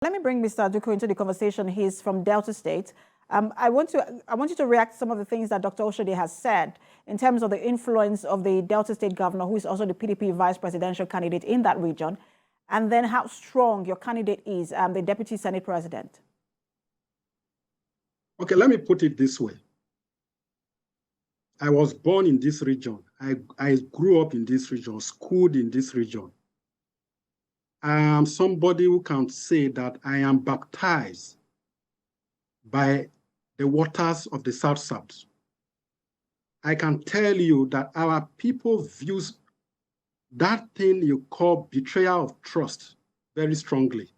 Let me bring Mr. Duku into the conversation. He's from Delta State. I want you to react to some of the things that Dr. Oshode has said in terms of the influence of the Delta State governor, who is also the PDP vice presidential candidate in that region, and then how strong your candidate is, the deputy Senate president. Okay, let me put it this way. I was born in this region. I grew up in this region, schooled in this region. I am somebody who can say that I am baptized by the waters of the South-South. I can tell you that our people views that thing you call betrayal of trust very strongly.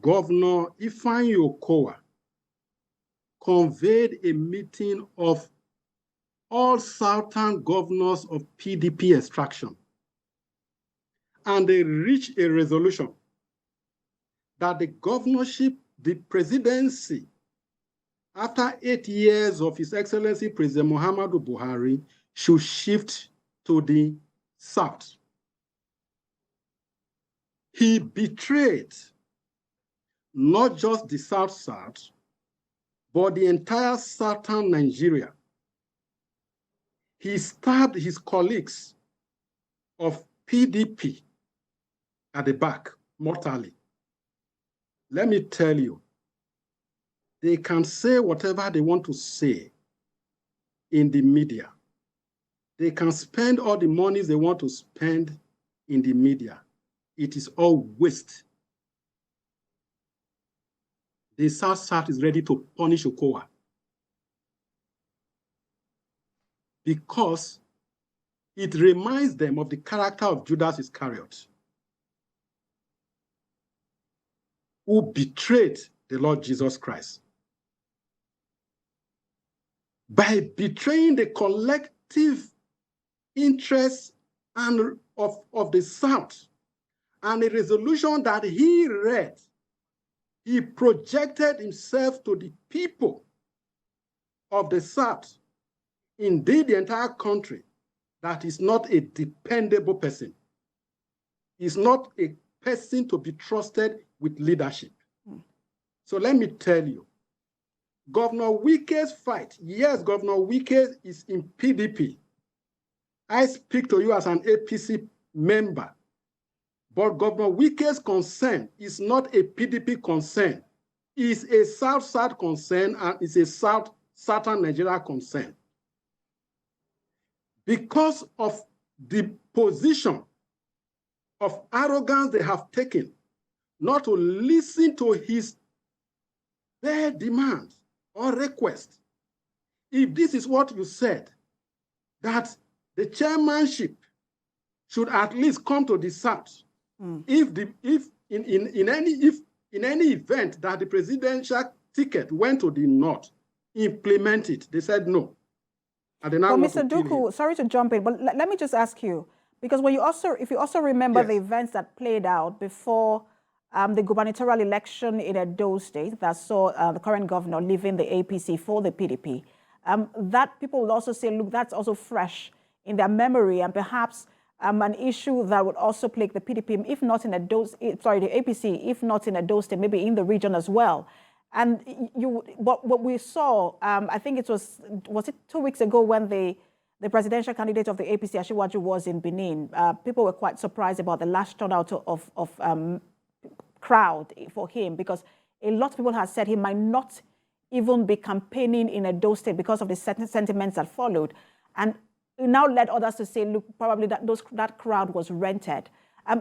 Governor Ifeanyi Okowa conveyed a meeting of all Southern governors of PDP extraction, and they reached a resolution that the governorship, the presidency, after 8 years of His Excellency President Muhammadu Buhari, should shift to the South. He betrayed not just the South-South, but the entire Southern Nigeria. He stabbed his colleagues of PDP at the back mortally. Let me tell you, they can say whatever they want to say in the media. They can spend all the monies they want to spend in the media. It is all waste. The South-South is ready to punish Okowa because it reminds them of the character of Judas Iscariot, who betrayed the Lord Jesus Christ. By betraying the collective interests of the South and a resolution that he read, he projected himself to the people of the South, indeed the entire country, that is not a dependable person. He's not a person to be trusted with leadership. So let me tell you, Governor Wike's fight, yes, Governor Wike is in PDP. I speak to you as an APC member, but Governor Wike's concern is not a PDP concern. It's a South-South concern, and it's a Southern Nigeria concern. Because of the position of arrogance they have taken, not to listen to his bare demands or request. If this is what you said, that the chairmanship should at least come to the South, if in any event that the presidential ticket went to the North, implement it. They said no. But Mr. Duku, sorry to jump in, but let me just ask you, because when if you also remember the events that played out before the gubernatorial election in Edo State that saw the current governor leaving the APC for the PDP, that people will also say, look, that's also fresh in their memory, and perhaps an issue that would also plague the PDP, if not in the APC, if not in Edo State, maybe in the region as well. And what we saw, I think it was it 2 weeks ago when the presidential candidate of the APC, Asiwaju, was in Benin. People were quite surprised about the large turnout of crowd for him, because a lot of people have said he might not even be campaigning in Edo State because of the sentiments that followed. And now led others to say, look, probably that crowd was rented.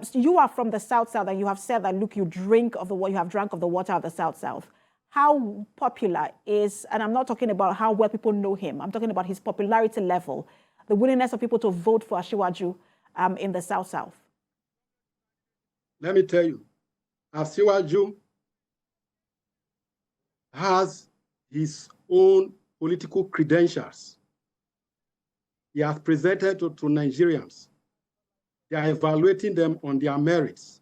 So you are from the South-South, and you have said that, look, you have drank of the water of the South-South. How popular is, and I'm not talking about how well people know him, I'm talking about his popularity level, the willingness of people to vote for Asiwaju in the South-South? Let me tell you, Asiwaju has his own political credentials. He has presented to Nigerians. They are evaluating them on their merits.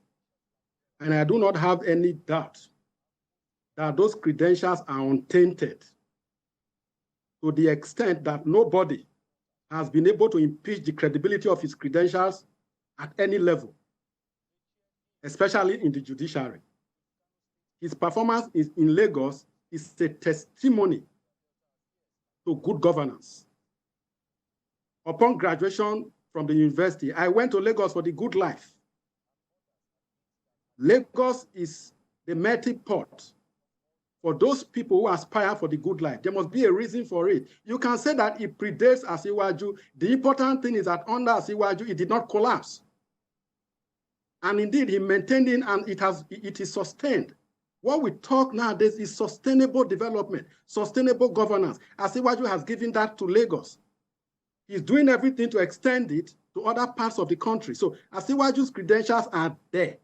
And I do not have any doubt that those credentials are untainted to the extent that nobody has been able to impeach the credibility of his credentials at any level, especially in the judiciary. His performance in Lagos is a testimony to good governance. Upon graduation from the university, I went to Lagos for the good life. Lagos is the melting pot for those people who aspire for the good life. There must be a reason for it. You can say that it predates Asiwaju. The important thing is that under Asiwaju, it did not collapse. And indeed, he maintained it, and it is sustained. What we talk nowadays is sustainable development, sustainable governance. Asiwaju has given that to Lagos. He's doing everything to extend it to other parts of the country. So Asiwaju's credentials are there.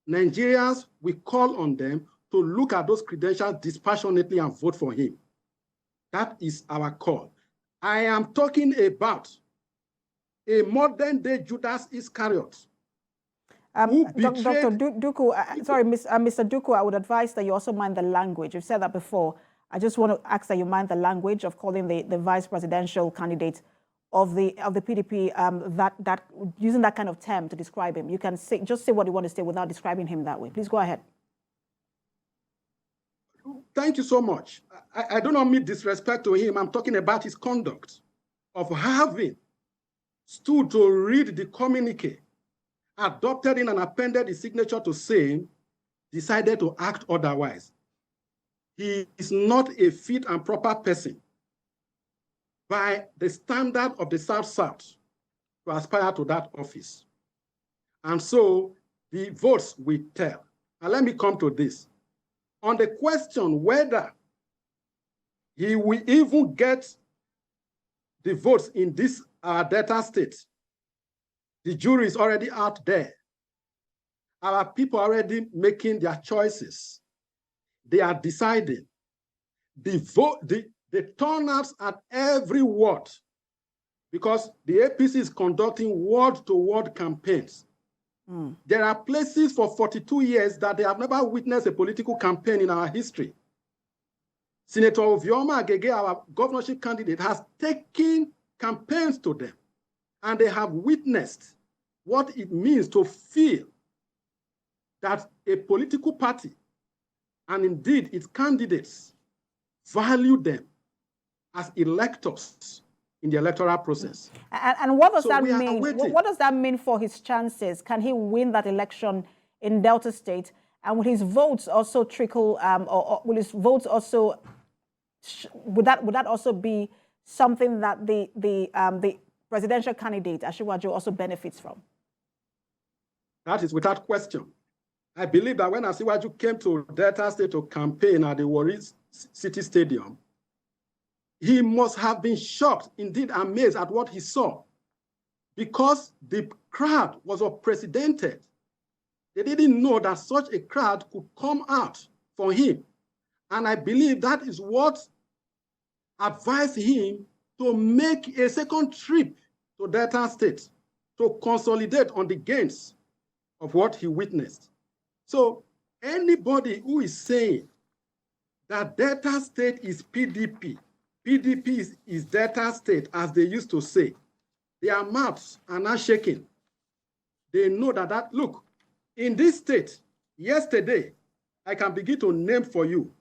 Nigerians, we call on them to look at those credentials dispassionately and vote for him. That is our call. I am talking about a modern-day Judas Iscariot. Dr. Duku, sorry, Mr. Duku, I would advise that you also mind the language. You've said that before. I just want to ask that you mind the language of calling the vice presidential candidate of the PDP that using that kind of term to describe him. You can just say what you want to say without describing him that way. Please go ahead. Thank you so much. I do not mean disrespect to him. I'm talking about his conduct of having stood to read the communique, adopted in and appended his signature to same, decided to act otherwise. He is not a fit and proper person by the standard of the South-South to aspire to that office. And so the votes will tell. And let me come to this. On the question whether he will even get the votes in this Delta state, the jury is already out there. Our people are already making their choices. They are deciding. The turnouts at every ward, because the APC is conducting word-to-word campaigns. There are places for 42 years that they have never witnessed a political campaign in our history. Senator Ovioma Agege, our governorship candidate, has taken campaigns to them, and they have witnessed what it means to feel that a political party, and indeed its candidates, value them as electors in the electoral process. And what does that mean? What does that mean for his chances? Can he win that election in Delta State? And will his votes also trickle, or will his votes also, would that also be something that the presidential candidate, Asiwaju, also benefits from? That is without question. I believe that when Asiwaju came to Delta State to campaign at the Warri City Stadium, he must have been shocked, indeed amazed at what he saw, because the crowd was unprecedented. They didn't know that such a crowd could come out for him. And I believe that is what advised him to make a second trip to Delta State to consolidate on the gains of what he witnessed. So anybody who is saying that Delta State is PDP, PDP is Delta State, as they used to say, their mouths are not shaking. They know that, look, in this state, yesterday, I can begin to name for you,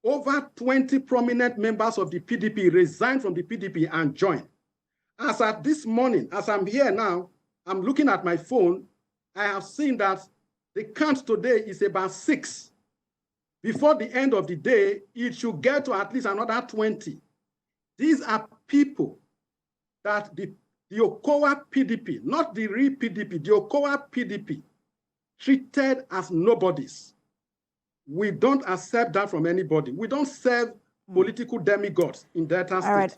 over 20 prominent members of the PDP resigned from the PDP and joined. As at this morning, as I'm here now, I'm looking at my phone, I have seen that the count today is about 6. Before the end of the day, it should get to at least another 20. These are people that the Okowa PDP, not the real PDP, the Okowa PDP, treated as nobodies. We don't accept that from anybody. We don't serve political demigods in Delta State. All right.